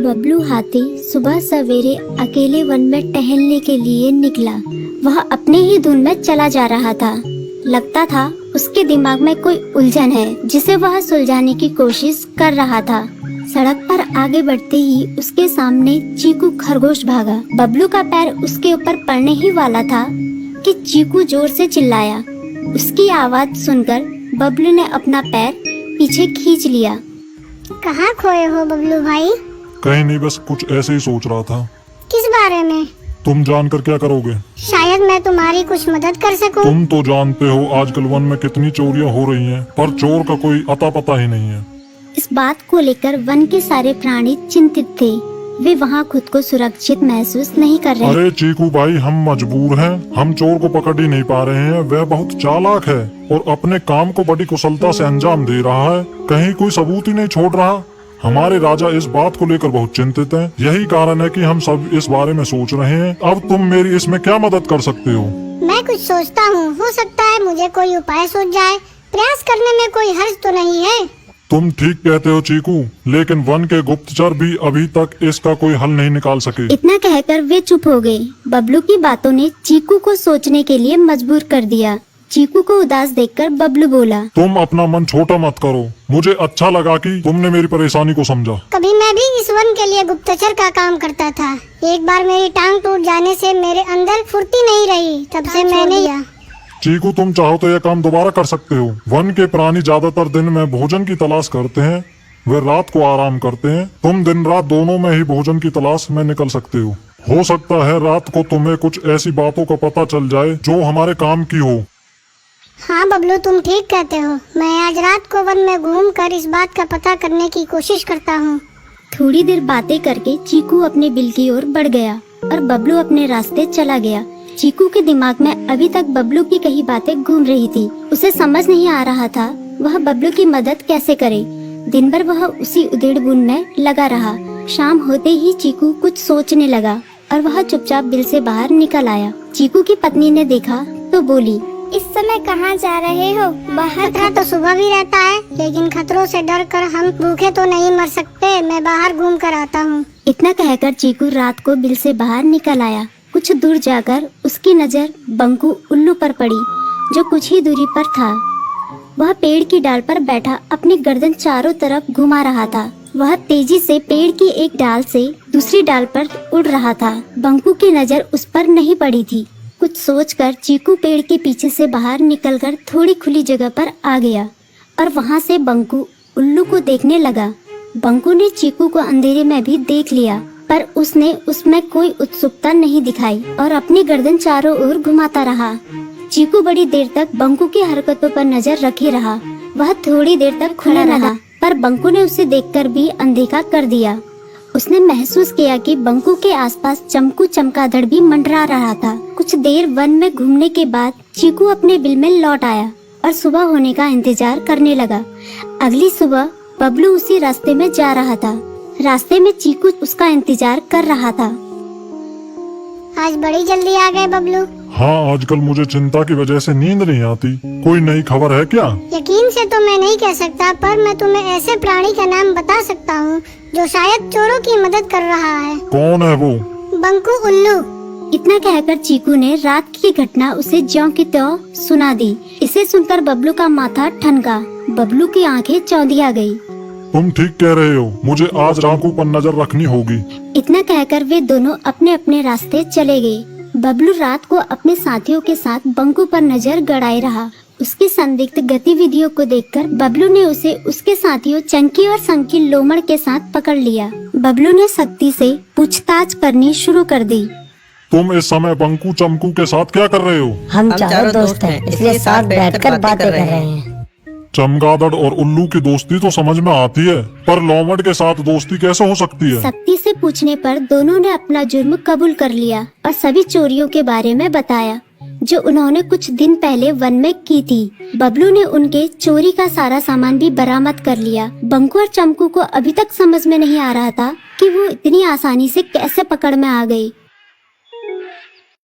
बबलू हाथी सुबह सवेरे अकेले वन में टहलने के लिए निकला। वह अपने ही धुन में चला जा रहा था। लगता था उसके दिमाग में कोई उलझन है जिसे वह सुलझाने की कोशिश कर रहा था। सड़क पर आगे बढ़ते ही उसके सामने चीकू खरगोश भागा। बबलू का पैर उसके ऊपर पड़ने ही वाला था कि चीकू जोर से चिल्लाया। उसकी आवाज सुनकर बबलू ने अपना पैर पीछे खींच लिया। कहाँ खोए हो बबलू भाई? कहीं नहीं, बस कुछ ऐसे ही सोच रहा था। किस बारे में? तुम जानकर क्या करोगे? शायद मैं तुम्हारी कुछ मदद कर सकूं। तुम तो जानते हो आजकल वन में कितनी चोरियां हो रही हैं, पर चोर का कोई अता पता ही नहीं है। इस बात को लेकर वन के सारे प्राणी चिंतित थे। वे वहाँ खुद को सुरक्षित महसूस नहीं कर रहे। अरे चीकू भाई, हम मजबूर हैं। हम चोर को पकड़ ही नहीं पा रहे हैं। वह बहुत चालाक है और अपने काम को बड़ी कुशलता से अंजाम दे रहा है। कहीं कोई सबूत ही नहीं छोड़ रहा। हमारे राजा इस बात को लेकर बहुत चिंतित हैं। यही कारण है कि हम सब इस बारे में सोच रहे हैं। अब तुम मेरी इसमें क्या मदद कर सकते हो? मैं कुछ सोचता हूँ, हो सकता है मुझे कोई उपाय सूझ जाए। प्रयास करने में कोई हर्ज तो नहीं है। तुम ठीक कहते हो चीकू, लेकिन वन के गुप्तचर भी अभी तक इसका कोई हल नहीं निकाल सके। इतना कहकर वे चुप हो गए। बबलू की बातों ने चीकू को सोचने के लिए मजबूर कर दिया। चीकू को उदास देखकर बबलू बोला, तुम अपना मन छोटा मत करो। मुझे अच्छा लगा कि तुमने मेरी परेशानी को समझा। कभी मैं भी इस वन के लिए गुप्तचर का काम करता था। एक बार मेरी टांग टूट जाने से मेरे अंदर फुर्ती नहीं रही, तब से मैंने चीकू, तुम चाहो तो यह काम दोबारा कर सकते हो। वन के प्राणी ज्यादातर दिन में भोजन की तलाश करते हैं, वे रात को आराम करते हैं। तुम दिन रात दोनों में ही भोजन की तलाश में निकल सकते हो सकता है रात को तुम्हें कुछ ऐसी बातों का पता चल जाए जो हमारे काम की हो। हाँ बबलू, तुम ठीक कहते हो। मैं आज रात को वन में घूमकर इस बात का पता करने की कोशिश करता हूँ। थोड़ी देर बातें करके चीकू अपने बिल की ओर बढ़ गया और बबलू अपने रास्ते चला गया। चीकू के दिमाग में अभी तक बबलू की कई बातें घूम रही थी। उसे समझ नहीं आ रहा था वह बबलू की मदद कैसे करे। दिन भर वह उसी उधेड़-बुन में लगा रहा। शाम होते ही चीकू कुछ सोचने लगा और वह चुपचाप बिल से बाहर निकल आया। चीकू की पत्नी ने देखा तो बोली, इस समय कहाँ जा रहे हो? बाहर खतरा तो सुबह भी रहता है, लेकिन खतरों से डर कर हम भूखे तो नहीं मर सकते। मैं बाहर घूम कर आता हूँ। इतना कहकर चीकू रात को बिल से बाहर निकल आया। कुछ दूर जाकर उसकी नजर बंकू उल्लू पर पड़ी, जो कुछ ही दूरी पर था। वह पेड़ की डाल पर बैठा अपनी गर्दन चारों तरफ घुमा रहा था। वह तेजी से पेड़ की एक डाल से दूसरी डाल पर उड़ रहा था। बंकू की नजर उस पर नहीं पड़ी थी। कुछ सोचकर चीकू पेड़ के पीछे से बाहर निकलकर थोड़ी खुली जगह पर आ गया और वहां से बंकू उल्लू को देखने लगा। बंकू ने चीकू को अंधेरे में भी देख लिया, पर उसने उसमें कोई उत्सुकता नहीं दिखाई और अपनी गर्दन चारों ओर घुमाता रहा। चीकू बड़ी देर तक बंकू की हरकतों पर नजर रखे रहा। वह थोड़ी देर तक खुला रहा, पर बंकू ने उसे देखकर भी अनदेखा कर दिया। उसने महसूस किया कि बंकू के आसपास चमकू चमगादड़ भी मंडरा रहा था। कुछ देर वन में घूमने के बाद चीकू अपने बिल में लौट आया और सुबह होने का इंतजार करने लगा। अगली सुबह बबलू उसी रास्ते में जा रहा था। रास्ते में चीकू उसका इंतजार कर रहा था। आज बड़ी जल्दी आ गए बबलू। हाँ, आजकल मुझे चिंता की वजह से नींद नहीं आती। कोई नई खबर है क्या? यकीन से तो मैं नहीं कह सकता, पर मैं तुम्हें ऐसे प्राणी का नाम बता सकता हूँ जो शायद चोरों की मदद कर रहा है। कौन है वो? बंकू उल्लू। इतना कहकर चीकू ने रात की घटना उसे ज्यों की त्यों सुना दी। इसे सुनकर बबलू का माथा ठनका। बबलू की आंखें चौंधिया गई। तुम ठीक कह रहे हो, मुझे आज चाकू पर नजर रखनी होगी। इतना कहकर वे दोनों अपने अपने रास्ते चले गए। बबलू रात को अपने साथियों के साथ बंकू पर नजर गड़ाए रहा। उसकी संदिग्ध गतिविधियों को देखकर बबलू ने उसे उसके साथियों चंकी और संकी लोमड़ के साथ पकड़ लिया। बबलू ने सख्ती से पूछताछ करनी शुरू कर दी। तुम इस समय बंकू चमकू के साथ क्या कर रहे हो? हम चारों दोस्त हैं, इसलिए साथ बैठकर बातें कर रहे हैं। चमगादड़ और उल्लू की दोस्ती तो समझ में आती है, पर लोमड़ के साथ दोस्ती कैसे हो सकती है? सख्ती से पूछने पर दोनों ने अपना जुर्म कबूल कर लिया और सभी चोरियों के बारे में बताया जो उन्होंने कुछ दिन पहले वन में की थी। बबलू ने उनके चोरी का सारा सामान भी बरामद कर लिया। बंकू और चमकू को अभी तक समझ में नहीं आ रहा था कि वो इतनी आसानी से कैसे पकड़ में आ गए।